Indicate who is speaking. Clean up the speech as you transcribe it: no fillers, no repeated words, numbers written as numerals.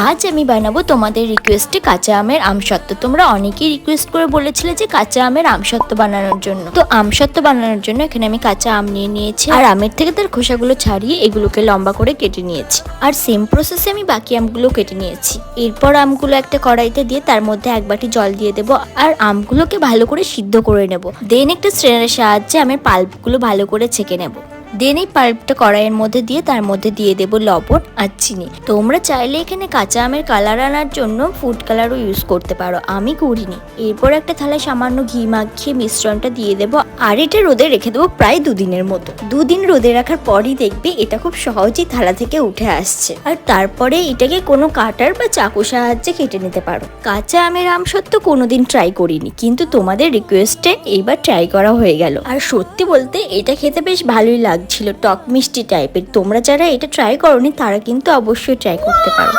Speaker 1: আজ আমি বানাবো তোমাদের রিকোয়েস্টে কাঁচা আমের আমসত্ত্ব। তোমরা অনেকেই রিকোয়েস্ট করে বলেছিলে যে কাঁচা আমের আমসত্ত্ব বানানোর জন্য। তো আমসত্ত্ব বানানোর জন্য এখানে আমি কাঁচা আম নিয়ে নিয়েছি, আর আমের থেকে তার খোসাগুলো ছাড়িয়ে এগুলোকে লম্বা করে কেটে নিয়েছি। আর সেম প্রসেসে আমি বাকি আমগুলো কেটে নিয়েছি। এরপর আমগুলো একটা কড়াইতে দিয়ে তার মধ্যে এক বাটি জল দিয়ে দেবো, আর আমগুলোকে ভালো করে সিদ্ধ করে নেব। দেন একটা স্ট্রেনারের সাহায্যে আমের পাল্পগুলো ভালো করে ছেঁকে নেব। দেন এই পাল্পটা কড়াইয়ের মধ্যে দিয়ে তার মধ্যে দিয়ে দেবো লবণ আর চিনি। তোমরা চাইলে এখানে কাঁচা আমের কালার আনার জন্য ফুড কালারও ইউজ করতে পারো, আমি করিনি। এরপর একটা থালায় সামান্য ঘি মাখিয়ে মিশ্রণটা দিয়ে দেবো, আর এটা রোদে রেখে দেবো প্রায় 2 দিনের মতো। 2 দিন রোদে রাখার পরই দেখবে এটা খুব সহজেই থালা থেকে উঠে আসছে। আর তারপরে এটাকে কোনো কাটার বা চাকুর সাহায্যে কেটে নিতে পারো। কাঁচা আমের আমসত্ত্ব কোনোদিন ট্রাই করিনি, কিন্তু তোমাদের রিকোয়েস্টে এইবার ট্রাই করা হয়ে গেল। আর সত্যি বলতে এটা খেতে বেশ ভালোই লাগছিল, টক মিষ্টি টাইপের। তোমরা যারা এটা ট্রাই করোনি তারা কিন্তু অবশ্যই ট্রাই করতে পারো।